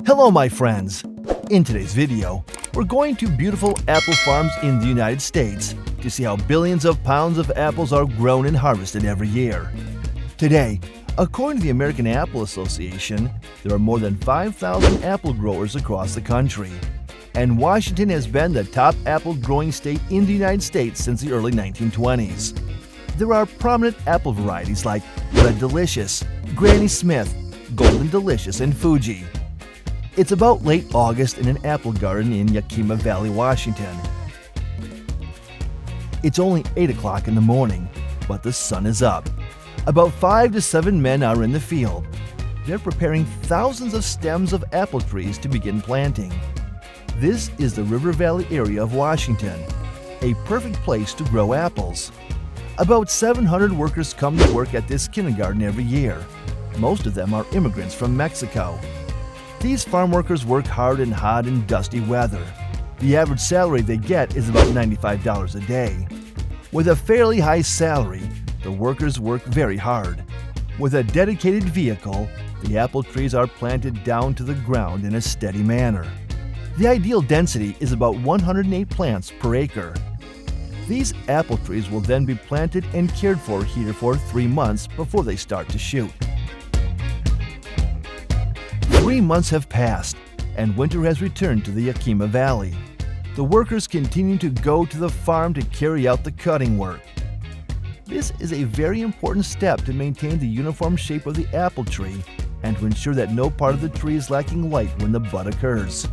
Hello my friends! In today's video, we're going to beautiful apple farms in the United States to see how billions of pounds of apples are grown and harvested every year. Today, according to the American Apple Association, there are more than 5,000 apple growers across the country. And Washington has been the top apple growing state in the United States since the early 1920s. There are prominent apple varieties like Red Delicious, Granny Smith, Golden Delicious, and Fuji. It's about late August in an apple garden in Yakima Valley, Washington. It's only 8 o'clock in the morning, but the sun is up. About 5 to 7 men are in the field. They're preparing thousands of stems of apple trees to begin planting. This is the River Valley area of Washington, a perfect place to grow apples. About 700 workers come to work at this kindergarten every year. Most of them are immigrants from Mexico. These farm workers work hard in hot and dusty weather. The average salary they get is about $95 a day. With a fairly high salary, the workers work very hard. With a dedicated vehicle, the apple trees are planted down to the ground in a steady manner. The ideal density is about 108 plants per acre. These apple trees will then be planted and cared for here for 3 months before they start to shoot. 3 months have passed, and winter has returned to the Yakima Valley. The workers continue to go to the farm to carry out the cutting work. This is a very important step to maintain the uniform shape of the apple tree and to ensure that no part of the tree is lacking light when the bud occurs.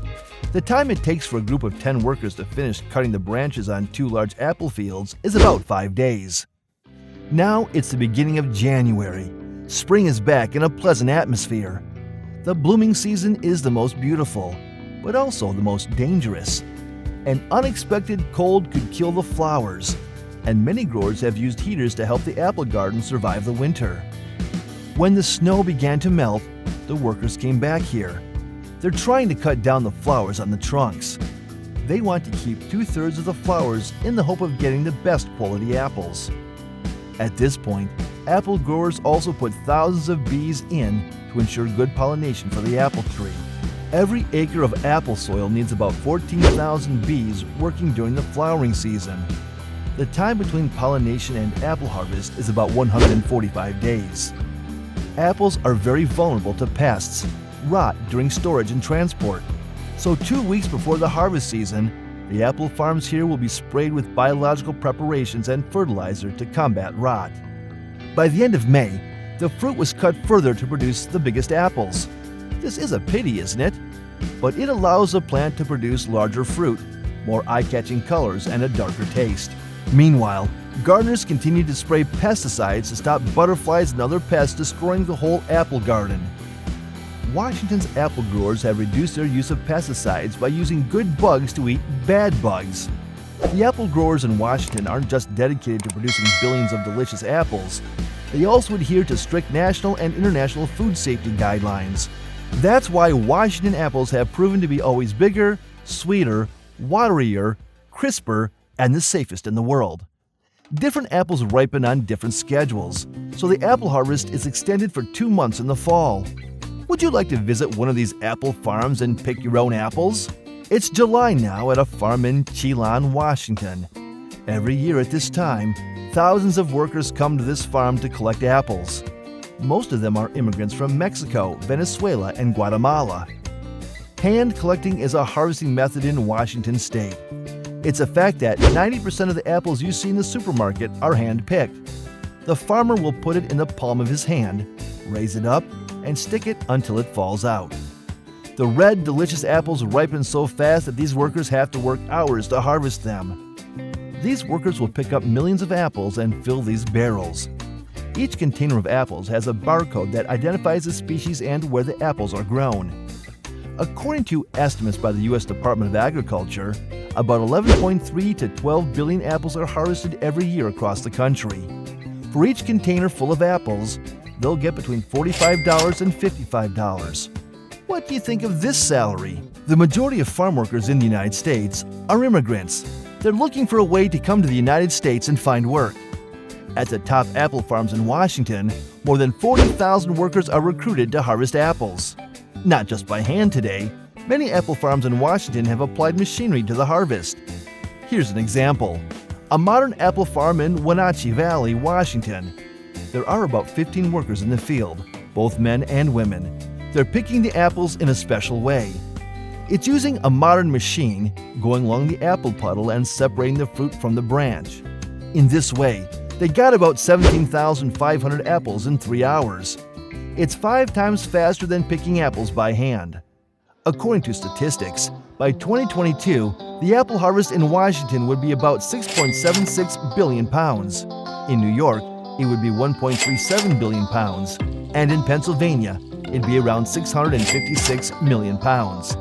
The time it takes for a group of 10 workers to finish cutting the branches on 2 large apple fields is about 5 days. Now it's the beginning of January. Spring is back in a pleasant atmosphere. The blooming season is the most beautiful, but also the most dangerous. An unexpected cold could kill the flowers, and many growers have used heaters to help the apple garden survive the winter. When the snow began to melt, the workers came back here. They're trying to cut down the flowers on the trunks. They want to keep 2/3 of the flowers in the hope of getting the best quality apples. At this point, apple growers also put thousands of bees in to ensure good pollination for the apple tree. Every acre of apple soil needs about 14,000 bees working during the flowering season. The time between pollination and apple harvest is about 145 days. Apples are very vulnerable to pests, rot during storage and transport. So 2 weeks before the harvest season, the apple farms here will be sprayed with biological preparations and fertilizer to combat rot. By the end of May, the fruit was cut further to produce the biggest apples. This is a pity, isn't it? But it allows the plant to produce larger fruit, more eye-catching colors, and a darker taste. Meanwhile, gardeners continue to spray pesticides to stop butterflies and other pests destroying the whole apple garden. Washington's apple growers have reduced their use of pesticides by using good bugs to eat bad bugs. The apple growers in Washington aren't just dedicated to producing billions of delicious apples. They also adhere to strict national and international food safety guidelines. That's why Washington apples have proven to be always bigger, sweeter, waterier, crisper, and the safest in the world. Different apples ripen on different schedules, so the apple harvest is extended for 2 months in the fall. Would you like to visit one of these apple farms and pick your own apples? It's July now at a farm in Chelan, Washington. Every year at this time, thousands of workers come to this farm to collect apples. Most of them are immigrants from Mexico, Venezuela, and Guatemala. Hand collecting is a harvesting method in Washington state. It's a fact that 90% of the apples you see in the supermarket are hand-picked. The farmer will put it in the palm of his hand, raise it up, and stick it until it falls out. The red, delicious apples ripen so fast that these workers have to work hours to harvest them. These workers will pick up millions of apples and fill these barrels. Each container of apples has a barcode that identifies the species and where the apples are grown. According to estimates by the U.S. Department of Agriculture, about 11.3 to 12 billion apples are harvested every year across the country. For each container full of apples, they'll get between $45 and $55. What do you think of this salary? The majority of farm workers in the United States are immigrants. They're looking for a way to come to the United States and find work. At the top apple farms in Washington, more than 40,000 workers are recruited to harvest apples. not just by hand today. Many apple farms in Washington have applied machinery to the harvest. Here's an example. A modern apple farm in Wenatchee Valley, Washington. There are about 15 workers in the field, both men and women. They're picking the apples in a special way. It's using a modern machine, going along the apple puddle and separating the fruit from the branch. In this way, they got about 17,500 apples in 3 hours. It's 5 times faster than picking apples by hand. According to statistics, by 2022, the apple harvest in Washington would be about 6.76 billion pounds. In New York, it would be 1.37 billion pounds. And in Pennsylvania, it'd be around 656 million pounds.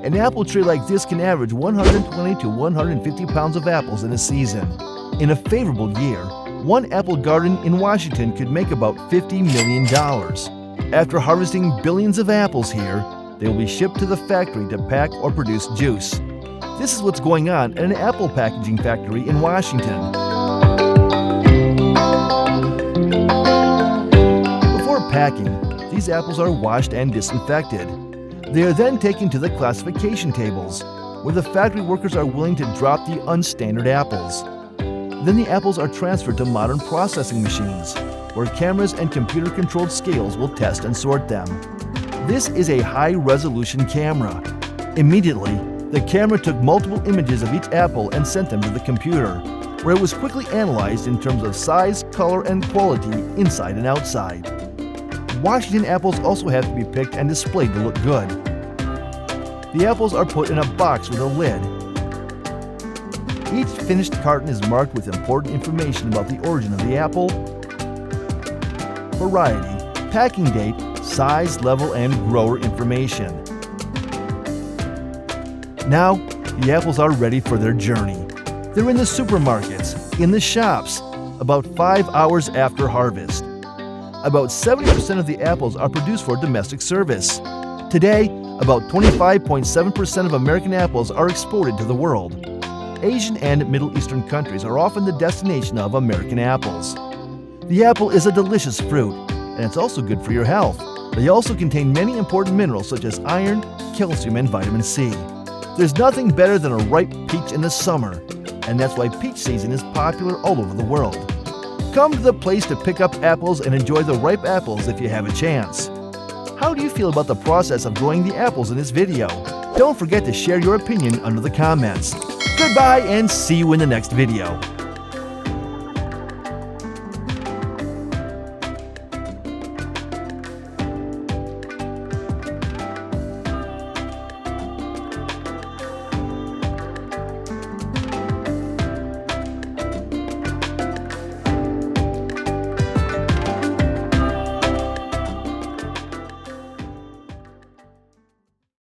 An apple tree like this can average 120 to 150 pounds of apples in a season. In a favorable year, one apple garden in Washington could make about $50 million. After harvesting billions of apples here, they will be shipped to the factory to pack or produce juice. This is what's going on at an apple packaging factory in Washington. Before packing, these apples are washed and disinfected. They are then taken to the classification tables, where the factory workers are willing to drop the unstandard apples. Then the apples are transferred to modern processing machines, where cameras and computer-controlled scales will test and sort them. This is a high-resolution camera. Immediately, the camera took multiple images of each apple and sent them to the computer, where it was quickly analyzed in terms of size, color, and quality inside and outside. Washington apples also have to be picked and displayed to look good. The apples are put in a box with a lid. Each finished carton is marked with important information about the origin of the apple, variety, packing date, size, level, and grower information. Now, the apples are ready for their journey. They're in the supermarkets, in the shops, about 5 hours after harvest. About 70% of the apples are produced for domestic service. Today, about 25.7% of American apples are exported to the world. Asian and Middle Eastern countries are often the destination of American apples. The apple is a delicious fruit, and it's also good for your health. They also contain many important minerals such as iron, calcium, and vitamin C. There's nothing better than a ripe peach in the summer, and that's why peach season is popular all over the world. Come to the place to pick up apples and enjoy the ripe apples if you have a chance. How do you feel about the process of growing the apples in this video? Don't forget to share your opinion under the comments. Goodbye and see you in the next video.